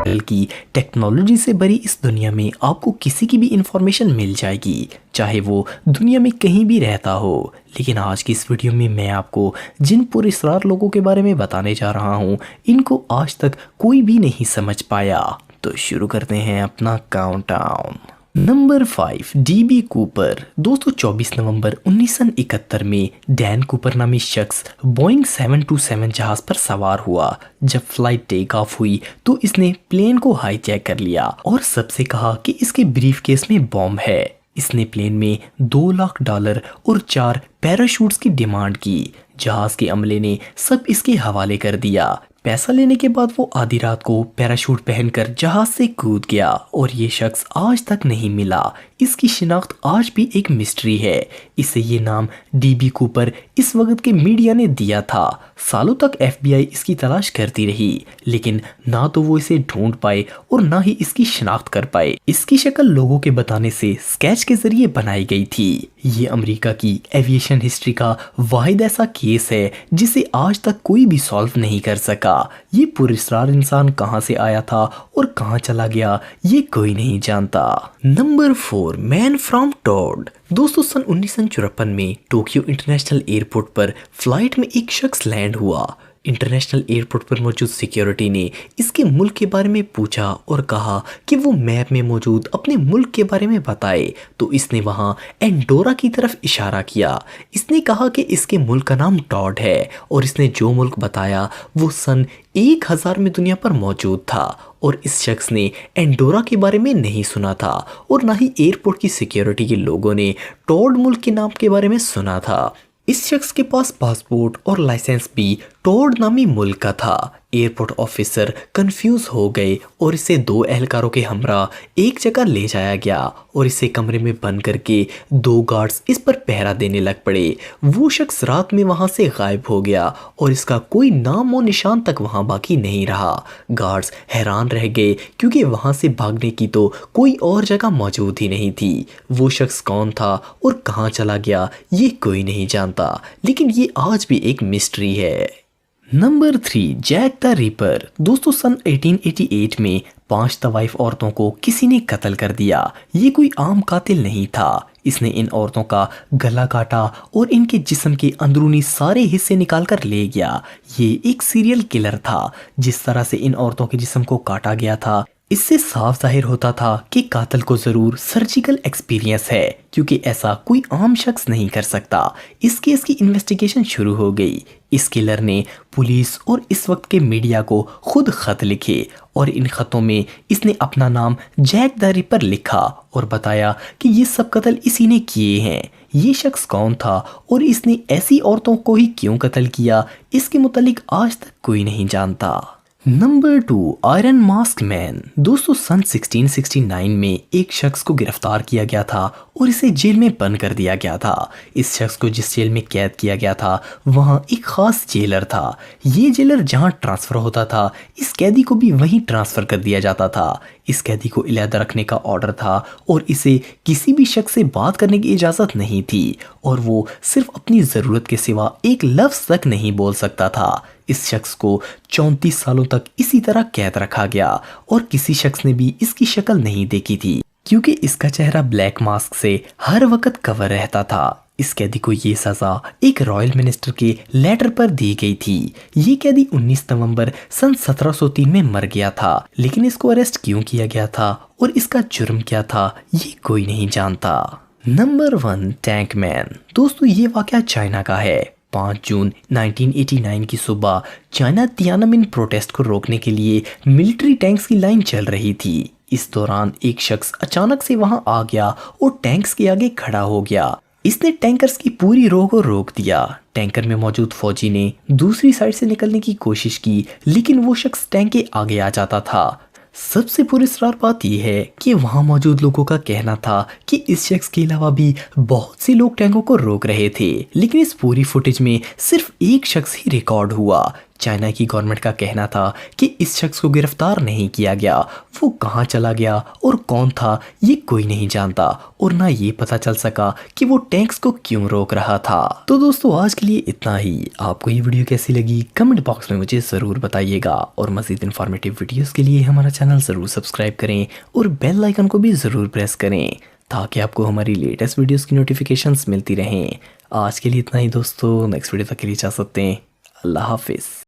बल्कि टेक्नोलॉजी से भरी इस दुनिया में आपको किसी की भी इंफॉर्मेशन मिल जाएगी, चाहे वो दुनिया में कहीं भी रहता हो। लेकिन आज की इस वीडियो में मैं आपको जिन पुरस्कार लोगों के बारे में बताने जा रहा हूँ, इनको आज तक कोई भी नहीं समझ पाया। तो शुरू करते हैं अपना काउंटडाउन। Number 5, dB Cooper. दोस्तों 24 नवंबर 1971 में डैन कूपर नामी शख्स बोइंग 727 जहाज पर सवार हुआ। जब फ्लाइट टेक ऑफ हुई तो इसने प्लेन को हाईजैक कर लिया और सबसे कहा कि इसके ब्रीफकेस में बॉम्ब है। इसने प्लेन में $2 लाख और 4 पैराशूट्स की डिमांड की। जहाज के अमले ने सब इसके हवाले कर दिया। पैसा लेने के बाद वो आधी रात को पैराशूट पहनकर जहाज से कूद गया और ये शख्स आज तक नहीं मिला। इसकी शिनाख्त आज भी एक मिस्ट्री है। इसे ये नाम डीबी कूपर इस वक्त के मीडिया ने दिया था। सालों तक एफबीआई इसकी तलाश करती रही, लेकिन ना तो वो इसे ढूंढ पाए और ना ही इसकी शिनाख्त कर पाए। इसकी शक्ल लोगों के बताने से स्केच के जरिए बनाई गई थी। ये अमेरिका की एविएशन हिस्ट्री का वाहिद ऐसा केस है जिसे आज तक कोई भी सॉल्व नहीं कर सका। ये पुरस्कार इंसान कहां से आया था और कहां चला गया, ये कोई नहीं जानता। नंबर 4, मैन फ्रॉम टॉड। दोस्तों सन 1954 में टोक्यो इंटरनेशनल एयरपोर्ट पर फ्लाइट में एक शख्स लैंड हुआ। इंटरनेशनल एयरपोर्ट पर मौजूद सिक्योरिटी ने इसके मुल्क के बारे में पूछा और कहा कि वो मैप में मौजूद अपने मुल्क के बारे में बताए, तो इसने वहां एंडोरा की तरफ इशारा किया। इसने कहा कि इसके मुल्क का नाम टॉड है और इसने जो मुल्क बताया वो सन 1000 में दुनिया पर मौजूद था और इस शख्स ने एंडोरा के बारे में नहीं सुना था और ना ही एयरपोर्ट की सिक्योरिटी के लोगों ने टॉड मुल्क के नाम के बारे में सुना था। इस शख्स के पास पासपोर्ट और लाइसेंस भी टॉड नामी मुल्क का था। एयरपोर्ट ऑफिसर कंफ्यूज हो गए और इसे 2 एहलकारों के हमरा एक जगह ले जाया गया और इसे कमरे में बंद करके 2 गार्ड्स इस पर पहरा देने लग पड़े। वो शख्स रात में वहां से गायब हो गया और इसका कोई नाम और निशान तक वहां बाकी नहीं रहा। गार्ड्स हैरान रह गए क्योंकि वहां से भागने की तो कोई और जगह मौजूद ही नहीं थी। वो शख्स कौन था और कहां चला गया ये कोई नहीं जानता, लेकिन ये आज भी एक मिस्ट्री है। Number 3, Jack the Ripper. दोस्तों सन 1888 में 5 तवाइफ औरतों को किसी ने कत्ल कर दिया। ये कोई आम कातिल नहीं था। इसने इन औरतों का गला काटा और इनके जिस्म के अंदरूनी सारे हिस्से निकाल कर ले गया। ये एक सीरियल किलर था। जिस तरह से इन औरतों के जिस्म को काटा गया था, इससे साफ जाहिर होता था कि कातिल को जरूर सर्जिकल एक्सपीरियंस है, क्योंकि ऐसा कोई आम शख्स नहीं कर सकता। इस केस की इन्वेस्टिगेशन शुरू हो गई। इस किलर ने पुलिस और इस वक्त के मीडिया को खुद खत लिखे और इन खतों में इसने अपना नाम जैक द रिपर लिखा और बताया कि ये सब कत्ल इसी ने किए हैं। ये शख्स कौन था और इसने ऐसी औरतों को ही क्यों कत्ल किया, इसके मुतालिक आज तक कोई नहीं जानता। Number 2, iron mask man. दोस्तों सन 1669 में एक शख्स को गिरफ्तार किया गया था और इसे जेल में बंद कर दिया गया था। इस शख्स को जिस जेल में कैद किया गया था वहाँ एक खास जेलर था। ये जेलर जहाँ ट्रांसफ़र होता था, इस कैदी को भी वहीं ट्रांसफ़र कर दिया जाता था। इस कैदी को इलादा रखने का ऑर्डर था और इसे किसी भी शख्स से बात करने की इजाज़त नहीं थी और वो सिर्फ अपनी ज़रूरत के सिवा एक लफ्ज़ तक नहीं बोल सकता था। इस शख्स को 34 सालों तक इसी तरह कैद रखा गया और किसी शख्स ने भी इसकी शक्ल नहीं देखी थी, क्योंकि इसका चेहरा ब्लैक मास्क से हर वक्त कवर रहता था। इस कैदी को ये सज़ा एक रॉयल मिनिस्टर के लेटर पर दी गई थी। ये कैदी 19 नवंबर सन 1703 में मर गया था, लेकिन इसको अरेस्ट क्यों किया गया था और इसका जुर्म क्या था ये कोई नहीं जानता। Number 1, tank man. दोस्तों ये वाकया चाइना का है। 5 जून 1989 की सुबह चाइना तियानमिन प्रोटेस्ट को रोकने के लिए मिलिट्री टैंक्स की लाइन चल रही थी। इस दौरान एक शख्स अचानक से वहां आ गया और टैंक्स के आगे खड़ा हो गया। इसने टैंकर्स की पूरी रो को रोक दिया। टैंकर में मौजूद फौजी ने दूसरी साइड से निकलने की कोशिश की, लेकिन वो शख्स टैंक के आगे आ जाता था। सबसे पुरस्कार बात यह है कि वहां मौजूद लोगों का कहना था कि इस शख्स के अलावा भी बहुत से लोग टैंकों को रोक रहे थे, लेकिन इस पूरी फुटेज में सिर्फ एक शख्स ही रिकॉर्ड हुआ चाइना की गवर्नमेंट का कहना था कि इस शख्स को गिरफ्तार नहीं किया गया, वो कहाँ चला गया और कौन था ये कोई नहीं जानता, और ना ये पता चल सका कि वो टैंक्स को क्यों रोक रहा था। तो दोस्तों आज के लिए इतना ही। आपको ये वीडियो कैसी लगी कमेंट बॉक्स में मुझे ज़रूर बताइएगा, और मज़ीद इन्फॉर्मेटिव वीडियोज़ के लिए हमारा चैनल ज़रूर सब्सक्राइब करें और बेल आइकन को भी ज़रूर प्रेस करें ताकि आपको हमारी लेटेस्ट वीडियोज़ की नोटिफिकेशंस मिलती रहें। आज के लिए इतना ही दोस्तों, नेक्स्ट वीडियो तक के लिए जा सकते हैं। अल्लाह हाफिज़।